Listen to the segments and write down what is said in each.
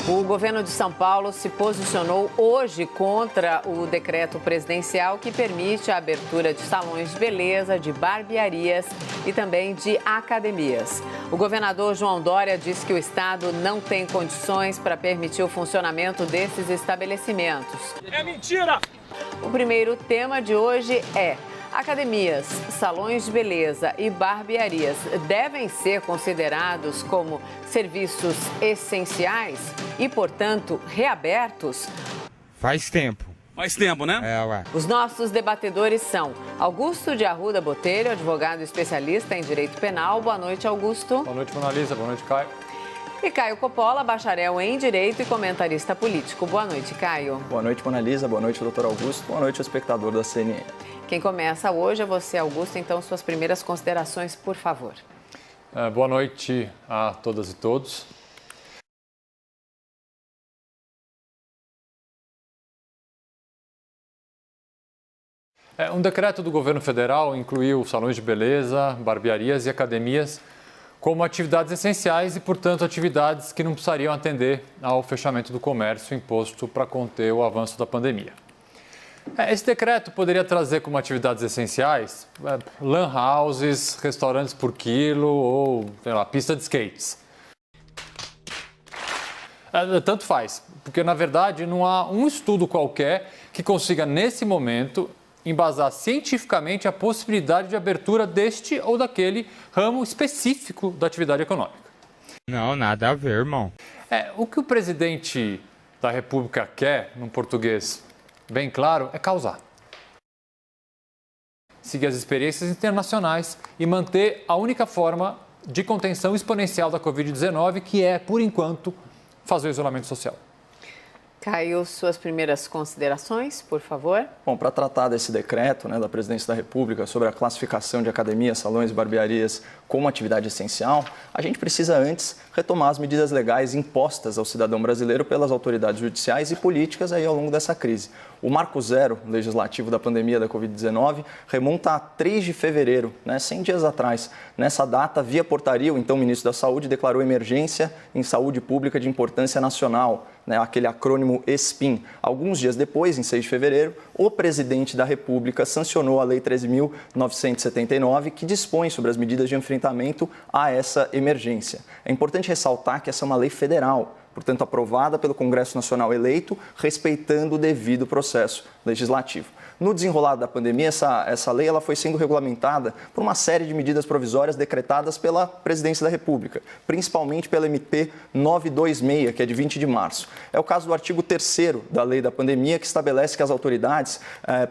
O governo de São Paulo se posicionou hoje contra o decreto presidencial que permite a abertura de salões de beleza, de barbearias e também de academias. O governador João Dória disse que o estado não tem condições para permitir o funcionamento desses estabelecimentos. É mentira! O primeiro tema de hoje é: academias, salões de beleza e barbearias devem ser considerados como serviços essenciais e, portanto, reabertos? Faz tempo. Faz tempo, né? Ué. Os nossos debatedores são Augusto de Arruda Botelho, advogado especialista em direito penal. Boa noite, Augusto. Boa noite, Mona Lisa. Boa noite, Caio. E Caio Coppola, bacharel em direito e comentarista político. Boa noite, Caio. Boa noite, Mona Lisa. Boa noite, doutor Augusto. Boa noite, espectador da CNN. Quem começa hoje é você, Augusto. Então, suas primeiras considerações, por favor. Boa noite a todas e todos. Um decreto do governo federal incluiu salões de beleza, barbearias e academias como atividades essenciais e, portanto, atividades que não precisariam atender ao fechamento do comércio imposto para conter o avanço da pandemia. Esse decreto poderia trazer como atividades essenciais lan houses, restaurantes por quilo ou, sei lá, pista de skates. Tanto faz, porque na verdade não há um estudo qualquer que consiga, nesse momento, embasar cientificamente a possibilidade de abertura deste ou daquele ramo específico da atividade econômica. Não, nada a ver, irmão. O que o presidente da República quer, num português bem claro, é causar. Seguir as experiências internacionais e manter a única forma de contenção exponencial da Covid-19, que é, por enquanto, fazer o isolamento social. Caio, suas primeiras considerações, por favor. Bom, para tratar desse decreto, da Presidência da República sobre a classificação de academias, salões e barbearias como atividade essencial, a gente precisa antes retomar as medidas legais impostas ao cidadão brasileiro pelas autoridades judiciais e políticas aí ao longo dessa crise. O marco zero legislativo da pandemia da Covid-19 remonta a 3 de fevereiro, 100 dias atrás. Nessa data, via portaria, o então ministro da Saúde declarou emergência em saúde pública de importância nacional, aquele acrônimo ESPIN. Alguns dias depois, em 6 de fevereiro, o presidente da República sancionou a Lei 13.979, que dispõe sobre as medidas de enfrentamento a essa emergência. É importante ressaltar que essa é uma lei federal, portanto aprovada pelo Congresso Nacional eleito, respeitando o devido processo legislativo. No desenrolar da pandemia, essa lei ela foi sendo regulamentada por uma série de medidas provisórias decretadas pela Presidência da República, principalmente pela MP 926, que é de 20 de março. É o caso do artigo 3º da Lei da Pandemia, que estabelece que as autoridades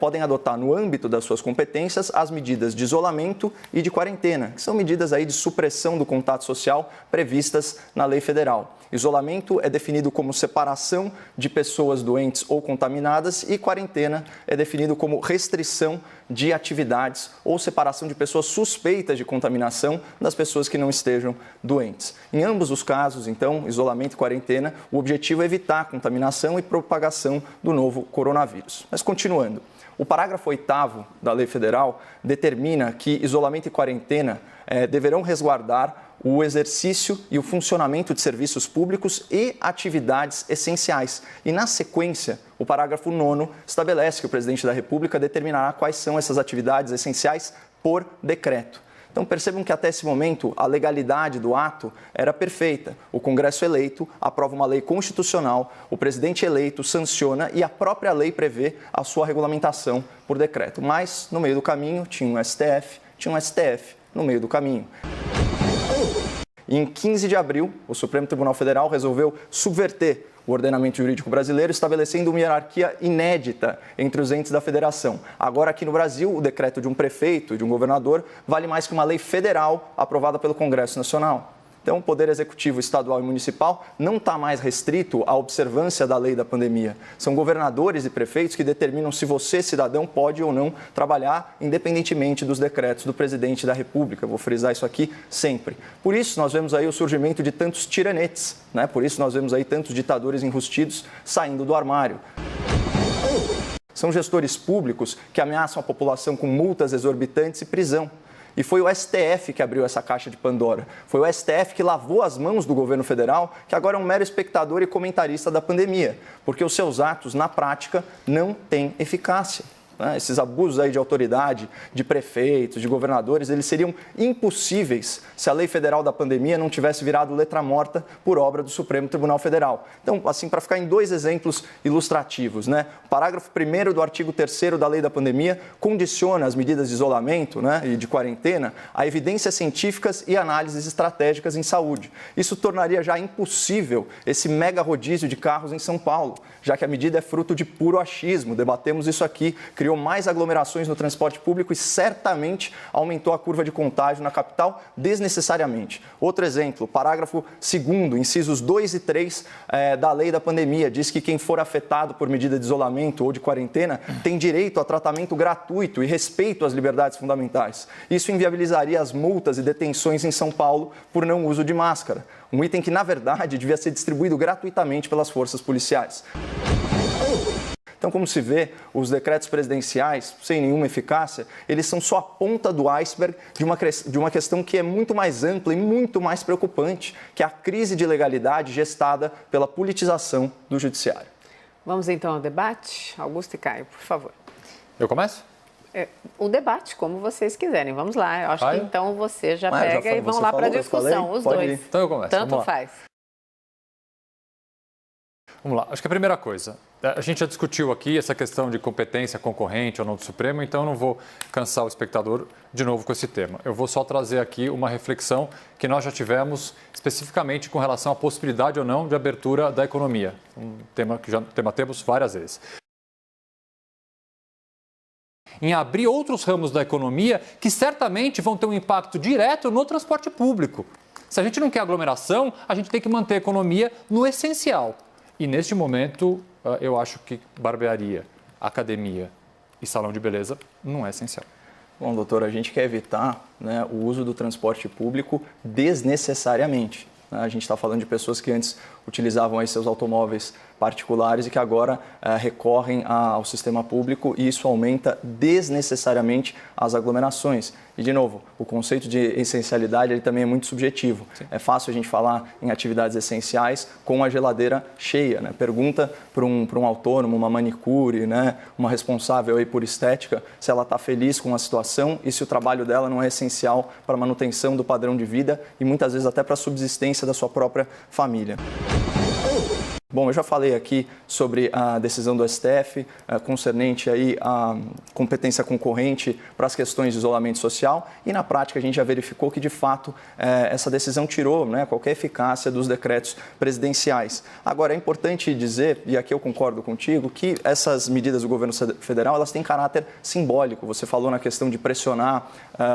podem adotar, no âmbito das suas competências, as medidas de isolamento e de quarentena, que são medidas aí de supressão do contato social previstas na lei federal. Isolamento é definido como separação de pessoas doentes ou contaminadas e quarentena é definido como restrição de atividades ou separação de pessoas suspeitas de contaminação das pessoas que não estejam doentes. Em ambos os casos, então, isolamento e quarentena, o objetivo é evitar a contaminação e propagação do novo coronavírus. Mas continuando, o parágrafo 8º da lei federal determina que isolamento e quarentena deverão resguardar o exercício e o funcionamento de serviços públicos e atividades essenciais. E, na sequência, o parágrafo 9º estabelece que o presidente da República determinará quais são essas atividades essenciais por decreto. Então, percebam que até esse momento a legalidade do ato era perfeita. O Congresso eleito aprova uma lei constitucional, o presidente eleito sanciona e a própria lei prevê a sua regulamentação por decreto. Mas, no meio do caminho, tinha um STF no meio do caminho. E em 15 de abril, o Supremo Tribunal Federal resolveu subverter o ordenamento jurídico brasileiro, estabelecendo uma hierarquia inédita entre os entes da federação. Agora, aqui no Brasil, o decreto de um prefeito e de um governador vale mais que uma lei federal aprovada pelo Congresso Nacional. Então, o Poder Executivo estadual e municipal não está mais restrito à observância da lei da pandemia. São governadores e prefeitos que determinam se você, cidadão, pode ou não trabalhar, independentemente dos decretos do presidente da República. Vou frisar isso aqui sempre. Por isso, nós vemos aí o surgimento de tantos tiranetes, Por isso, nós vemos aí tantos ditadores enrustidos saindo do armário. São gestores públicos que ameaçam a população com multas exorbitantes e prisão. E foi o STF que abriu essa caixa de Pandora. Foi o STF que lavou as mãos do governo federal, que agora é um mero espectador e comentarista da pandemia, porque os seus atos, na prática, não têm eficácia. Esses abusos aí de autoridade, de prefeitos, de governadores, eles seriam impossíveis se a lei federal da pandemia não tivesse virado letra morta por obra do Supremo Tribunal Federal. Então, assim, para ficar em 2 exemplos ilustrativos, o parágrafo 1º do artigo 3º da lei da pandemia condiciona as medidas de isolamento e de quarentena a evidências científicas e análises estratégicas em saúde. Isso tornaria já impossível esse mega rodízio de carros em São Paulo, já que a medida é fruto de puro achismo. Debatemos isso aqui, criou mais aglomerações no transporte público e certamente aumentou a curva de contágio na capital desnecessariamente. Outro exemplo, parágrafo 2º, incisos 2 e 3 da lei da pandemia, diz que quem for afetado por medida de isolamento ou de quarentena tem direito a tratamento gratuito e respeito às liberdades fundamentais. Isso inviabilizaria as multas e detenções em São Paulo por não uso de máscara, um item que, na verdade, devia ser distribuído gratuitamente pelas forças policiais. Então, como se vê, os decretos presidenciais, sem nenhuma eficácia, eles são só a ponta do iceberg de uma questão que é muito mais ampla e muito mais preocupante, que é a crise de legalidade gestada pela politização do judiciário. Vamos então ao debate? Augusto e Caio, por favor. Eu começo? O debate, como vocês quiserem. Vamos lá. Eu acho que então você já pega e vão lá para a discussão, os dois. Ir. Então eu começo. Tanto faz. Vamos lá. Acho que a primeira coisa, a gente já discutiu aqui essa questão de competência concorrente ou não do Supremo, então eu não vou cansar o espectador de novo com esse tema. Eu vou só trazer aqui uma reflexão que nós já tivemos especificamente com relação à possibilidade ou não de abertura da economia. Um tema que já debatemos várias vezes. Em abrir outros ramos da economia que certamente vão ter um impacto direto no transporte público. Se a gente não quer aglomeração, a gente tem que manter a economia no essencial. E neste momento, eu acho que barbearia, academia e salão de beleza não é essencial. Bom, doutor, a gente quer evitar o uso do transporte público desnecessariamente. A gente está falando de pessoas que antes utilizavam aí seus automóveis particulares e que agora recorrem ao sistema público, e isso aumenta desnecessariamente as aglomerações. E, de novo, o conceito de essencialidade ele também é muito subjetivo. Sim. É fácil a gente falar em atividades essenciais com a geladeira cheia. Pergunta para um autônomo, uma manicure, uma responsável aí por estética, se ela está feliz com a situação e se o trabalho dela não é essencial para a manutenção do padrão de vida e muitas vezes até para a subsistência da sua própria família. Bom, eu já falei aqui sobre a decisão do STF concernente aí a competência concorrente para as questões de isolamento social e, na prática, a gente já verificou que, de fato, essa decisão tirou qualquer eficácia dos decretos presidenciais. Agora, é importante dizer, e aqui eu concordo contigo, que essas medidas do governo federal elas têm caráter simbólico. Você falou na questão de pressionar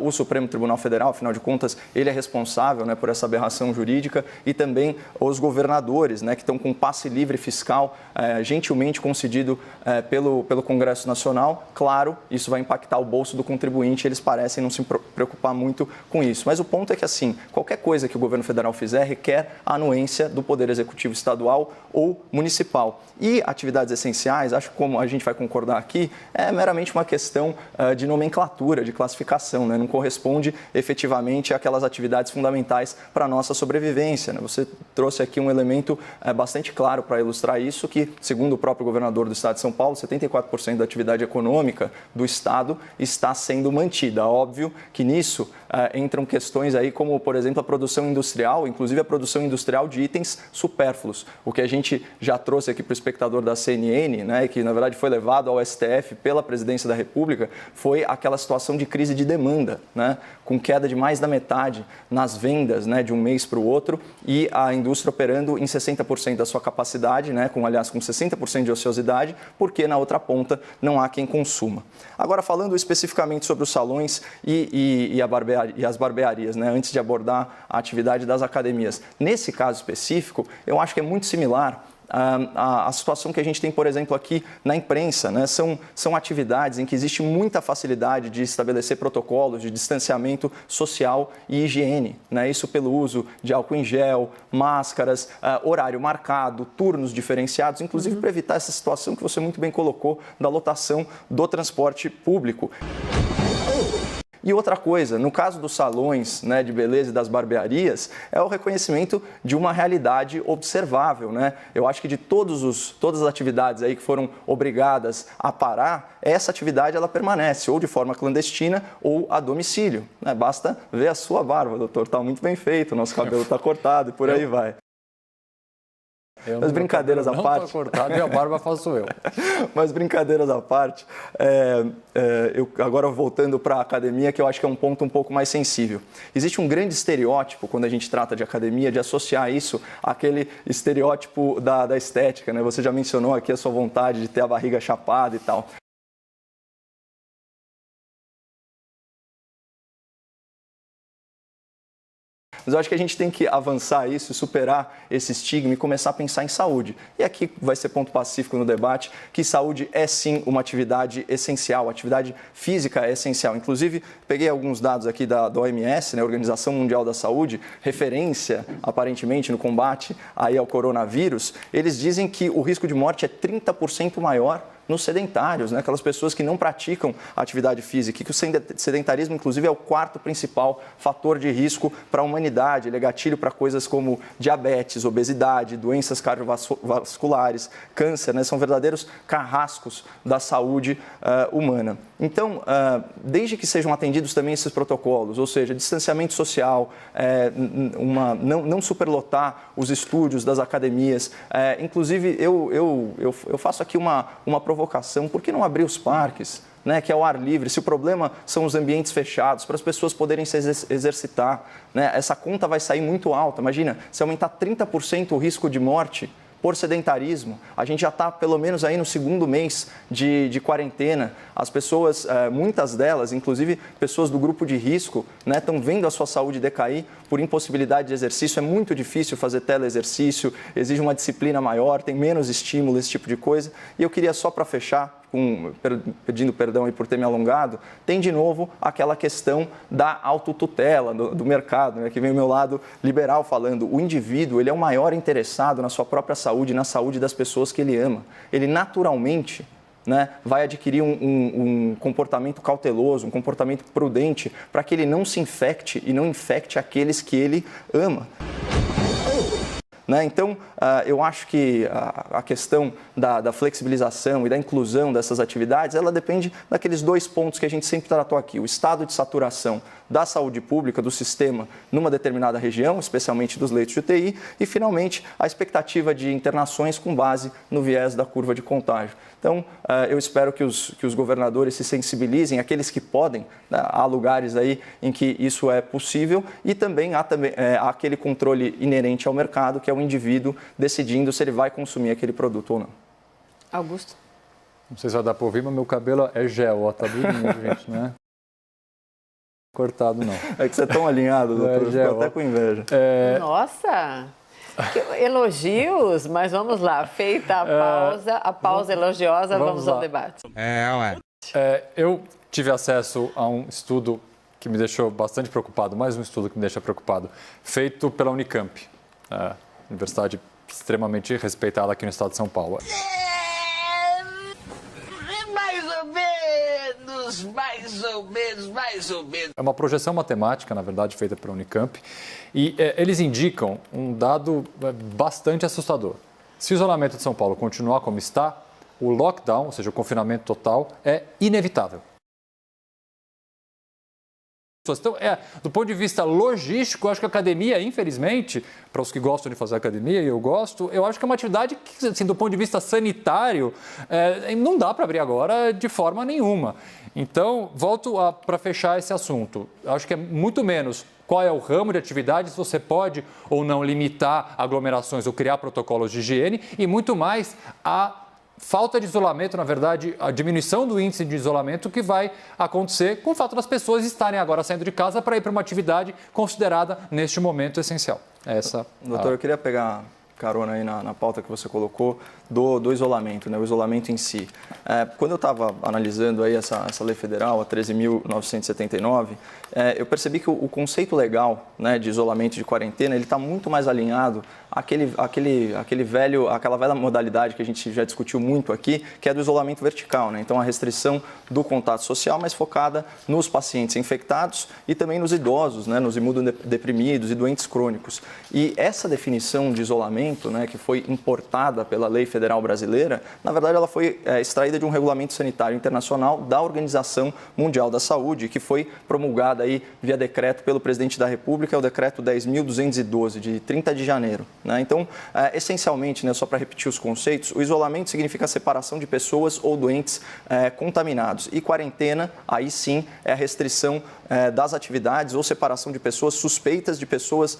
o Supremo Tribunal Federal, afinal de contas, ele é responsável por essa aberração jurídica, e também os governadores, que estão com passe livre fiscal gentilmente concedido pelo Congresso Nacional. Claro, isso vai impactar o bolso do contribuinte, eles parecem não se preocupar muito com isso. Mas o ponto é que, assim, qualquer coisa que o governo federal fizer requer a anuência do Poder Executivo Estadual ou Municipal. E atividades essenciais, acho que como a gente vai concordar aqui, é meramente uma questão de nomenclatura, de classificação, não corresponde efetivamente àquelas atividades fundamentais para a nossa sobrevivência. Você trouxe aqui um elemento bastante claro para ilustrar isso, que, segundo o próprio governador do estado de São Paulo, 74% da atividade econômica do estado está sendo mantida. Óbvio que nisso entram questões aí como, por exemplo, a produção industrial, inclusive a produção industrial de itens supérfluos. O que a gente já trouxe aqui para o espectador da CNN, que na verdade foi levado ao STF pela Presidência da República, foi aquela situação de crise de demanda, com queda de mais da metade nas vendas de um mês para o outro, e a indústria operando em 60% da sua capacidade, com 60% de ociosidade, porque na outra ponta não há quem consuma. Agora, falando especificamente sobre os salões e as barbearias, antes de abordar a atividade das academias. Nesse caso específico, eu acho que é muito similar a situação que a gente tem, por exemplo, aqui na imprensa. São atividades em que existe muita facilidade de estabelecer protocolos de distanciamento social e higiene. Isso pelo uso de álcool em gel, máscaras, horário marcado, turnos diferenciados, inclusive para evitar essa situação que você muito bem colocou da lotação do transporte público. E outra coisa, no caso dos salões, né, de beleza e das barbearias, é o reconhecimento de uma realidade observável, né? Eu acho que de todas as atividades aí que foram obrigadas a parar, essa atividade ela permanece ou de forma clandestina ou a domicílio, né? Basta ver a sua barba, doutor, está muito bem feito, nosso cabelo está cortado e por aí vai. Mas brincadeiras à parte. Não estou cortado e a barba faço eu. Mas brincadeiras à parte, eu agora voltando para a academia, que eu acho que é um ponto um pouco mais sensível. Existe um grande estereótipo, quando a gente trata de academia, de associar isso àquele estereótipo da estética, né? Você já mencionou aqui a sua vontade de ter a barriga chapada e tal. Mas eu acho que a gente tem que avançar isso, superar esse estigma e começar a pensar em saúde. E aqui vai ser ponto pacífico no debate, que saúde é sim uma atividade essencial, atividade física é essencial. Inclusive, peguei alguns dados aqui da OMS, né, Organização Mundial da Saúde, referência aparentemente no combate aí ao coronavírus. Eles dizem que o risco de morte é 30% maior nos sedentários, né? Aquelas pessoas que não praticam atividade física, e que o sedentarismo, inclusive, é o quarto principal fator de risco para a humanidade. Ele é gatilho para coisas como diabetes, obesidade, doenças cardiovasculares, câncer, né? São verdadeiros carrascos da saúde humana. Então, desde que sejam atendidos também esses protocolos, ou seja, distanciamento social, não superlotar os estúdios das academias, inclusive eu faço aqui uma provocação, por que não abrir os parques, né, que é o ar livre? Se o problema são os ambientes fechados, para as pessoas poderem se exercitar, né, essa conta vai sair muito alta. Imagina, se aumentar 30% o risco de morte por sedentarismo, a gente já está pelo menos aí no segundo mês de quarentena. As pessoas, muitas delas, inclusive pessoas do grupo de risco, né, estão vendo a sua saúde decair por impossibilidade de exercício. É muito difícil fazer teleexercício, exige uma disciplina maior, tem menos estímulo, esse tipo de coisa. E eu queria só para fechar, pedindo perdão aí por ter me alongado, tem de novo aquela questão da autotutela do mercado, né, que vem o meu lado liberal falando. O indivíduo, ele é o maior interessado na sua própria saúde, na saúde das pessoas que ele ama. Ele naturalmente, né, vai adquirir um comportamento cauteloso, um comportamento prudente, para que ele não se infecte e não infecte aqueles que ele ama. Então, eu acho que a questão da flexibilização e da inclusão dessas atividades, ela depende daqueles dois pontos que a gente sempre tratou aqui. O estado de saturação da saúde pública, do sistema, numa determinada região, especialmente dos leitos de UTI, e, finalmente, a expectativa de internações com base no viés da curva de contágio. Então, eu espero que os governadores se sensibilizem, aqueles que podem, né? Há lugares aí em que isso é possível, e também há aquele controle inerente ao mercado, que é o indivíduo decidindo se ele vai consumir aquele produto ou não. Augusto? Não sei se vai dar para ouvir, mas meu cabelo é gel, ó, tá durinho, gente, né? Cortado não. É que você é tão alinhado, doutor, eu fico até com inveja. Nossa! Elogios, mas vamos lá, feita a pausa elogiosa, vamos ao debate. Eu tive acesso a um estudo que me deixou bastante preocupado, mais um estudo que me deixa preocupado, feito pela Unicamp, universidade extremamente respeitada aqui no estado de São Paulo. Mais ou menos. É uma projeção matemática, na verdade, feita pela Unicamp, e eles indicam um dado bastante assustador. Se o isolamento de São Paulo continuar como está, o lockdown, ou seja, o confinamento total, é inevitável. Então, do ponto de vista logístico, eu acho que a academia, infelizmente, para os que gostam de fazer academia, e eu gosto, eu acho que é uma atividade que, assim, do ponto de vista sanitário, não dá para abrir agora de forma nenhuma. Então, volto para fechar esse assunto. Eu acho que é muito menos qual é o ramo de atividades, você pode ou não limitar aglomerações ou criar protocolos de higiene, e muito mais a falta de isolamento, na verdade, a diminuição do índice de isolamento que vai acontecer com o fato das pessoas estarem agora saindo de casa para ir para uma atividade considerada, neste momento, essencial. Doutor, eu queria pegar carona aí na pauta que você colocou do isolamento, né, o isolamento em si. Quando eu estava analisando aí essa lei federal, a 13.979, eu percebi que o conceito legal, né, de isolamento de quarentena, ele está muito mais alinhado aquela velha modalidade que a gente já discutiu muito aqui, que é do isolamento vertical, né? Então, a restrição do contato social, mas focada nos pacientes infectados e também nos idosos, né? Nos imunodeprimidos e doentes crônicos. E essa definição de isolamento, né, que foi importada pela lei federal brasileira, na verdade, ela foi extraída de um regulamento sanitário internacional da Organização Mundial da Saúde, que foi promulgada aí via decreto pelo presidente da República, é o decreto 10.212, de 30 de janeiro. Né? Então, essencialmente, né, só para repetir os conceitos, o isolamento significa a separação de pessoas ou doentes contaminados. E quarentena, aí sim, é a restrição das atividades ou separação de pessoas suspeitas de pessoas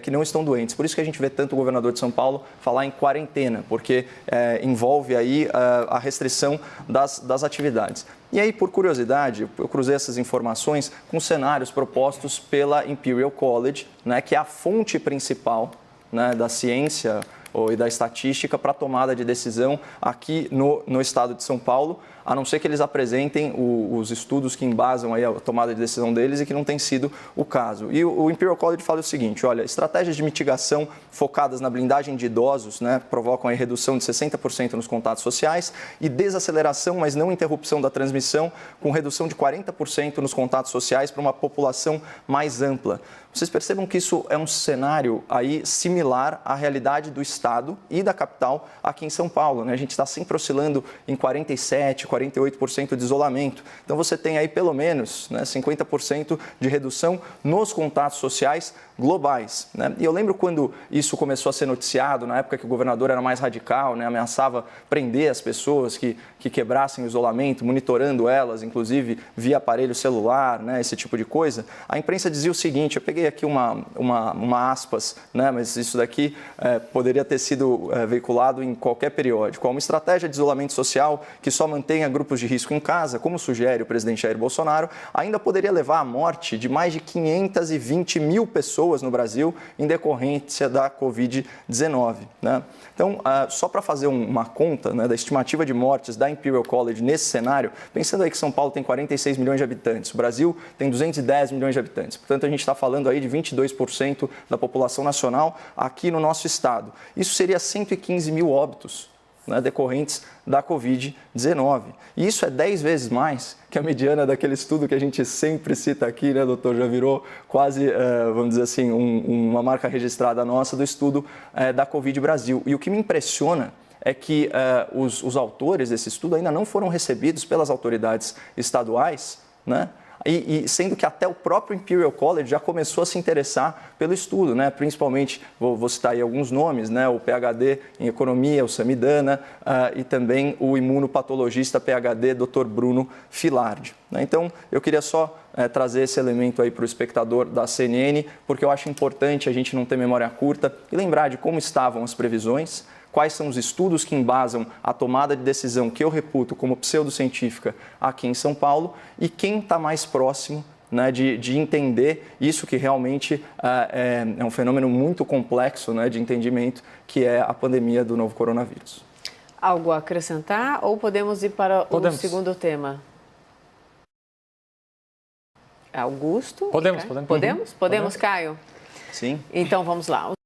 que não estão doentes. Por isso que a gente vê tanto o governador de São Paulo falar em quarentena, porque envolve aí a restrição das atividades. E aí, por curiosidade, eu cruzei essas informações com cenários propostos pela Imperial College, né, que é a fonte principal, né, da ciência e da estatística para a tomada de decisão aqui no estado de São Paulo, a não ser que eles apresentem os estudos que embasam aí a tomada de decisão deles e que não tem sido o caso. E o Imperial College fala o seguinte, olha, estratégias de mitigação focadas na blindagem de idosos, né, provocam a redução de 60% nos contatos sociais e desaceleração, mas não interrupção da transmissão, com redução de 40% nos contatos sociais para uma população mais ampla. Vocês percebam que isso é um cenário aí similar à realidade do estado e da capital aqui em São Paulo, né? A gente está sempre oscilando em 47%, 48% de isolamento. Então, você tem aí pelo menos, né, 50% de redução nos contatos sociais globais, né? E eu lembro quando isso começou a ser noticiado, na época que o governador era mais radical, né, ameaçava prender as pessoas que quebrassem o isolamento, monitorando elas, inclusive via aparelho celular, né, esse tipo de coisa. A imprensa dizia o seguinte, eu peguei aqui uma aspas, né, mas isso daqui poderia ter sido veiculado em qualquer periódico. Uma estratégia de isolamento social que só mantenha grupos de risco em casa, como sugere o presidente Jair Bolsonaro, ainda poderia levar à morte de mais de 520 mil pessoas no Brasil em decorrência da Covid-19. Né? Então, só para fazer uma conta, né, da estimativa de mortes da Imperial College nesse cenário, pensando aí que São Paulo tem 46 milhões de habitantes, o Brasil tem 210 milhões de habitantes. Portanto, a gente está falando aí de 22% da população nacional aqui no nosso estado. Isso seria 115 mil óbitos, né, decorrentes da Covid-19. E isso é 10 vezes mais que a mediana daquele estudo que a gente sempre cita aqui, né, doutor? Já virou quase, vamos dizer assim, uma marca registrada nossa do estudo da Covid Brasil. E o que me impressiona é que os autores desse estudo ainda não foram recebidos pelas autoridades estaduais, né? E sendo que até o próprio Imperial College já começou a se interessar pelo estudo, né? Principalmente, vou citar aí alguns nomes, né? O PhD em Economia, o Samidana, e também o imunopatologista PhD, Dr. Bruno Filardi. Né? Então, eu queria só trazer esse elemento aí para o espectador da CNN, porque eu acho importante a gente não ter memória curta e lembrar de como estavam as previsões, quais são os estudos que embasam a tomada de decisão que eu reputo como pseudocientífica aqui em São Paulo e quem está mais próximo, né, de entender isso que realmente é um fenômeno muito complexo, né, de entendimento, que é a pandemia do novo coronavírus. Algo a acrescentar ou podemos ir para o segundo tema? Augusto? Podemos. Podemos, Caio? Sim. Então, vamos lá.